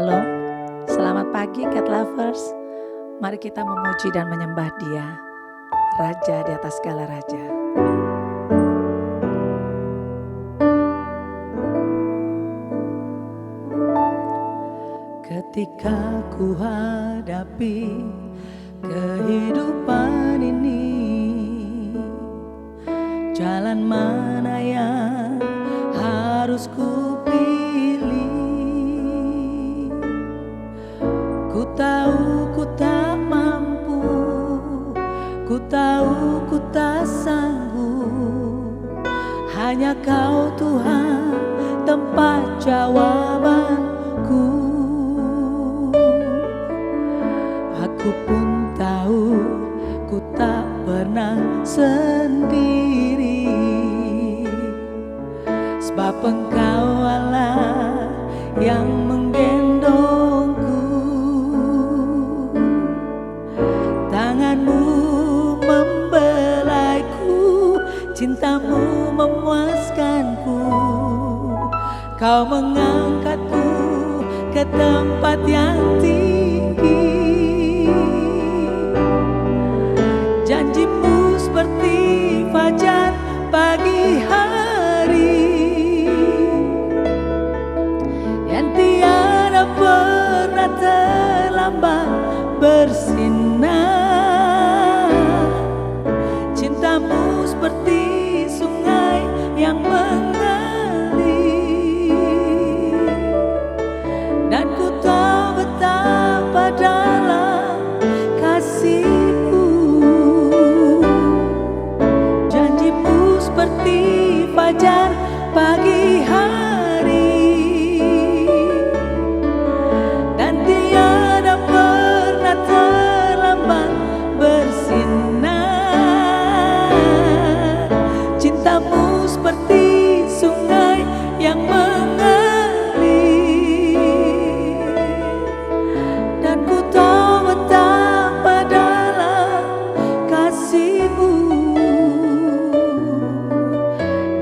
Shalom, selamat pagi Cat Lovers. Mari kita memuji dan menyembah Dia, Raja di atas segala raja. Ketika ku hadapi kehidupan ini, jalan mana yang harus ku pilih? Ku tahu ku tak mampu, ku tahu ku tak sanggup. Hanya Kau Tuhan tempat jawabanku. Aku pun tahu ku tak pernah sendiri, sebab Engkau Allah yang menggendongku. Tanganmu membelaiku, cintamu memuaskanku. Kau mengangkatku ke tempat yang tinggi. Janjimu seperti fajar pagi hari, yang tiada pernah terlambat bersinar. Cintamu seperti sungai yang mengalir, dan ku tahu betapa dalam kasih-Mu. Janjimu seperti fajar pagi hari, dan tiada pernah terlambat bersinar. Cintamu seperti sungai yang mengalir, dan ku tahu betapa dalam kasih-Mu,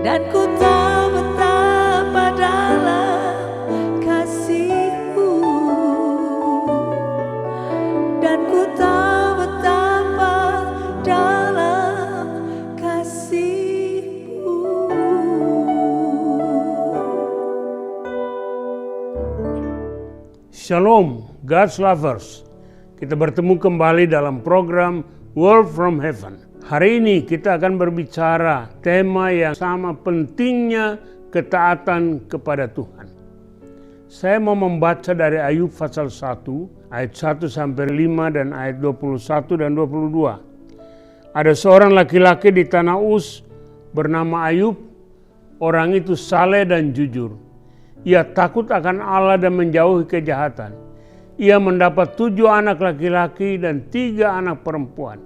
dan ku tahu betapa dalam kasih-Mu, dan ku tahu betapa dalam kasih-Mu. Shalom, God's Lovers. Kita bertemu kembali dalam program Word from Heaven. Hari ini kita akan berbicara tema yang sama pentingnya ketaatan kepada Tuhan. Saya mau membaca dari Ayub pasal 1, ayat 1 sampai 5 dan ayat 21 dan 22. Ada seorang laki-laki di tanah Uz bernama Ayub. Orang itu saleh dan jujur. Ia takut akan Allah dan menjauhi kejahatan. Ia mendapat 7 anak laki-laki dan 3 anak perempuan.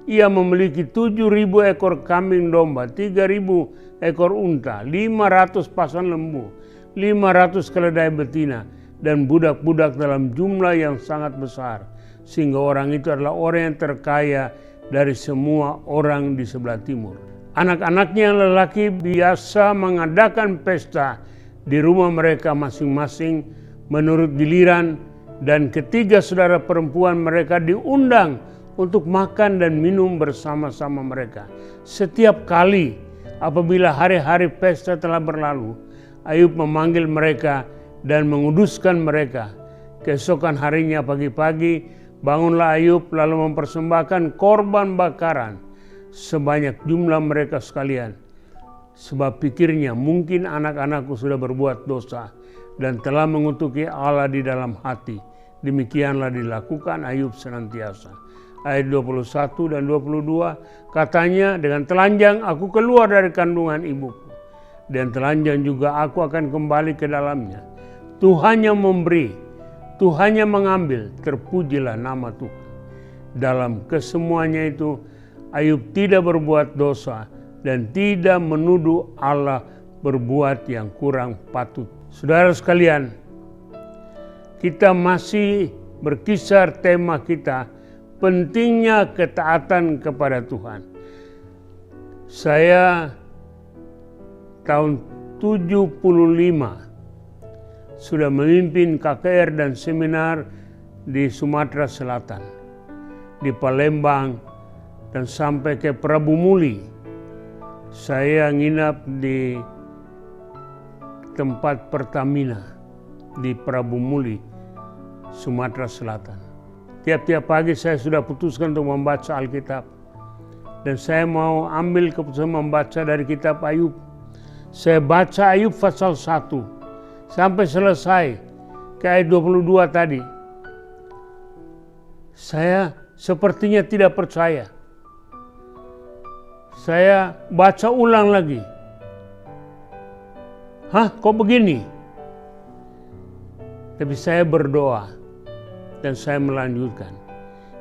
Ia memiliki 7.000 ekor kambing domba, 3.000 ekor unta, 500 pasang lembu, 500 keledai betina, dan budak-budak dalam jumlah yang sangat besar. Sehingga orang itu adalah orang yang terkaya dari semua orang di sebelah timur. Anak-anaknya yang lelaki biasa mengadakan pesta di rumah mereka masing-masing menurut giliran, dan ketiga saudara perempuan mereka diundang untuk makan dan minum bersama-sama mereka. Setiap kali apabila hari-hari pesta telah berlalu, Ayub memanggil mereka dan menguduskan mereka. Keesokan harinya pagi-pagi bangunlah Ayub lalu mempersembahkan korban bakaran sebanyak jumlah mereka sekalian. Sebab pikirnya, mungkin anak-anakku sudah berbuat dosa dan telah mengutuki Allah di dalam hati. Demikianlah dilakukan Ayub senantiasa. Ayat 21 dan 22, katanya, dengan telanjang aku keluar dari kandungan ibuku, dan telanjang juga aku akan kembali ke dalamnya. Tuhan yang memberi, Tuhan yang mengambil, terpujilah nama Tuhan. Dalam kesemuanya itu, Ayub tidak berbuat dosa dan tidak menuduh Allah berbuat yang kurang patut. Saudara sekalian, kita masih berkisar tema kita, pentingnya ketaatan kepada Tuhan. Saya tahun 75 sudah memimpin KKR dan seminar di Sumatera Selatan, di Palembang, dan sampai ke Prabu Muli. Saya nginap di tempat Pertamina di Prabu Muli, Sumatera Selatan. Tiap-tiap pagi saya sudah putuskan untuk membaca Alkitab. Dan saya mau ambil keputusan membaca dari kitab Ayub. Saya baca Ayub pasal 1 sampai selesai ke ayat 22 tadi. Saya sepertinya tidak percaya. Saya baca ulang lagi. Hah, kok begini? Tapi saya berdoa dan saya melanjutkan.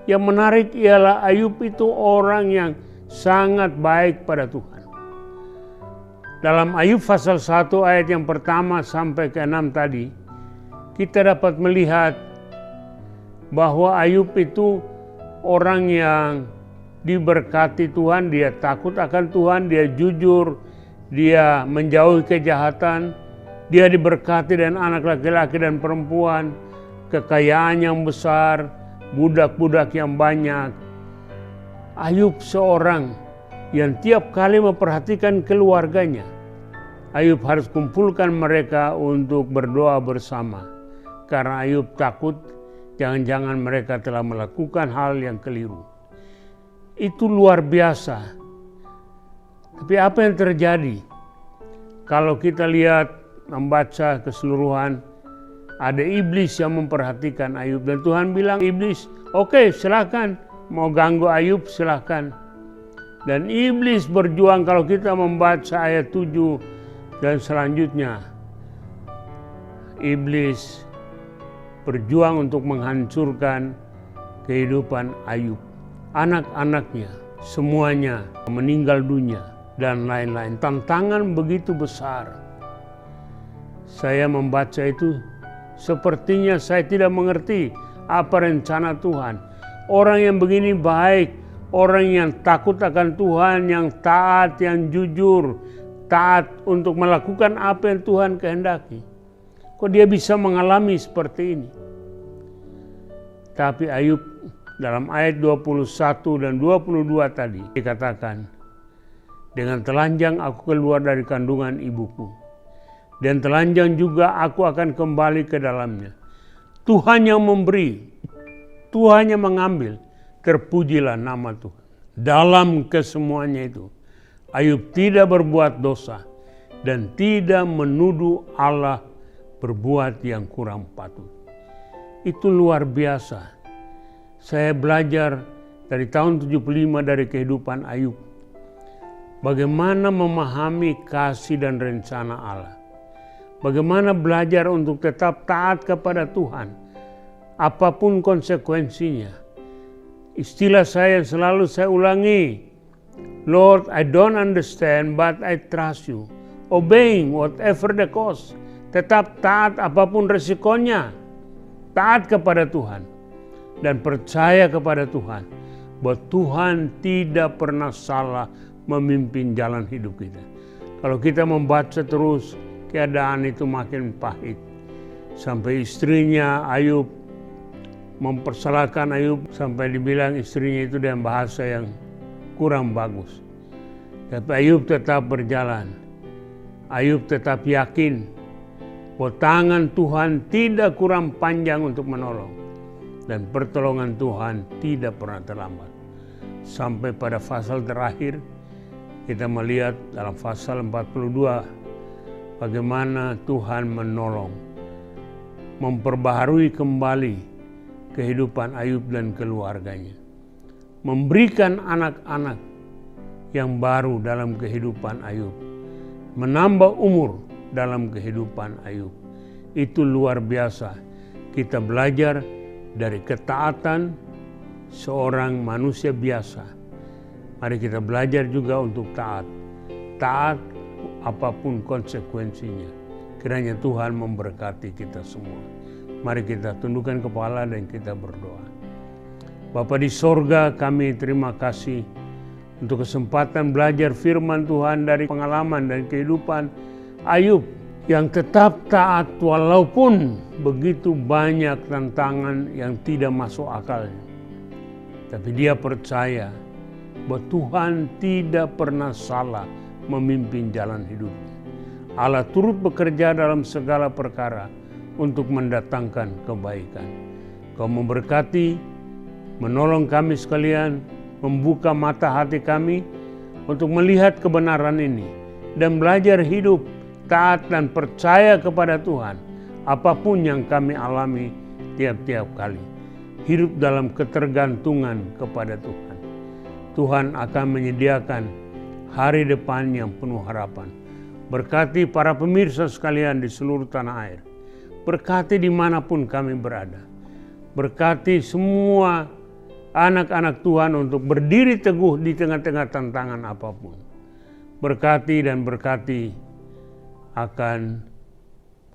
Yang menarik ialah Ayub itu orang yang sangat baik pada Tuhan. Dalam Ayub pasal 1 ayat yang pertama sampai ke 6 tadi, kita dapat melihat bahwa Ayub itu orang yang diberkati Tuhan, dia takut akan Tuhan, dia jujur, dia menjauhi kejahatan, dia diberkati dengan anak laki-laki dan perempuan, kekayaan yang besar, budak-budak yang banyak. Ayub seorang yang tiap kali memperhatikan keluarganya. Ayub harus kumpulkan mereka untuk berdoa bersama. Karena Ayub takut jangan-jangan mereka telah melakukan hal yang keliru. Itu luar biasa. Tapi apa yang terjadi? Kalau kita lihat, membaca keseluruhan, ada iblis yang memperhatikan Ayub. Dan Tuhan bilang, iblis, oke, silakan. Mau ganggu Ayub, silakan. Dan iblis berjuang. Kalau kita membaca ayat 7 dan selanjutnya, iblis berjuang untuk menghancurkan kehidupan Ayub. Anak-anaknya semuanya meninggal dunia dan lain-lain. Tantangan begitu besar. Saya membaca itu, sepertinya saya tidak mengerti apa rencana Tuhan. Orang yang begini baik, orang yang takut akan Tuhan, yang taat, yang jujur, taat untuk melakukan apa yang Tuhan kehendaki. Kok dia bisa mengalami seperti ini? Tapi Ayub dalam ayat 21 dan 22 tadi dikatakan, dengan telanjang aku keluar dari kandungan ibuku, dan telanjang juga aku akan kembali ke dalamnya. Tuhan yang memberi, Tuhan yang mengambil, terpujilah nama Tuhan. Dalam kesemuanya itu, Ayub tidak berbuat dosa dan tidak menuduh Allah berbuat yang kurang patut. Itu luar biasa. Saya belajar dari tahun 75 dari kehidupan Ayub. Bagaimana memahami kasih dan rencana Allah. Bagaimana belajar untuk tetap taat kepada Tuhan. Apapun konsekuensinya. Istilah saya yang selalu saya ulangi. Lord, I don't understand but I trust you. Obeying whatever the cost. Tetap taat apapun resikonya. Taat kepada Tuhan. Dan percaya kepada Tuhan. Bahwa Tuhan tidak pernah salah memimpin jalan hidup kita. Kalau kita membaca terus, keadaan itu makin pahit. Sampai istrinya Ayub mempersalahkan Ayub, sampai dibilang istrinya itu dengan bahasa yang kurang bagus. Tapi Ayub tetap berjalan. Ayub tetap yakin bahwa tangan Tuhan tidak kurang panjang untuk menolong. Dan pertolongan Tuhan tidak pernah terlambat. Sampai pada pasal terakhir, kita melihat dalam pasal 42, bagaimana Tuhan menolong, memperbaharui kembali kehidupan Ayub dan keluarganya. Memberikan anak-anak yang baru dalam kehidupan Ayub. Menambah umur dalam kehidupan Ayub. Itu luar biasa. Kita belajar dari ketaatan seorang manusia biasa. Mari kita belajar juga untuk taat. Taat apapun konsekuensinya. Kiranya Tuhan memberkati kita semua. Mari kita tundukkan kepala dan kita berdoa. Bapa di sorga, kami terima kasih untuk kesempatan belajar firman Tuhan dari pengalaman dan kehidupan Ayub yang tetap taat walaupun begitu banyak tantangan yang tidak masuk akalnya. Tapi dia percaya bahwa Tuhan tidak pernah salah memimpin jalan hidupnya. Allah turut bekerja dalam segala perkara untuk mendatangkan kebaikan. Kau memberkati, menolong kami sekalian, membuka mata hati kami untuk melihat kebenaran ini dan belajar hidup taat dan percaya kepada Tuhan apapun yang kami alami tiap-tiap kali. Hidup dalam ketergantungan kepada Tuhan. Tuhan akan menyediakan hari depan yang penuh harapan. Berkati para pemirsa sekalian di seluruh tanah air. Berkati dimanapun kami berada. Berkati semua anak-anak Tuhan untuk berdiri teguh di tengah-tengah tantangan apapun. Berkati dan berkati akan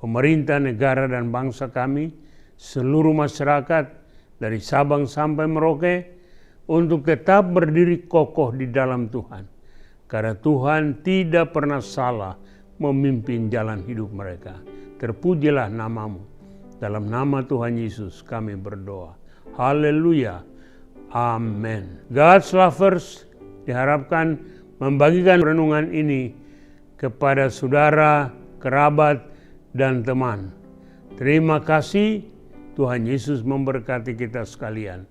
pemerintah, negara, dan bangsa kami, seluruh masyarakat dari Sabang sampai Merauke, untuk tetap berdiri kokoh di dalam Tuhan. Karena Tuhan tidak pernah salah memimpin jalan hidup mereka. Terpujilah namamu. Dalam nama Tuhan Yesus kami berdoa. Haleluya. Amin. God's lovers diharapkan membagikan renungan ini kepada saudara, kerabat, dan teman. Terima kasih. Tuhan Yesus memberkati kita sekalian.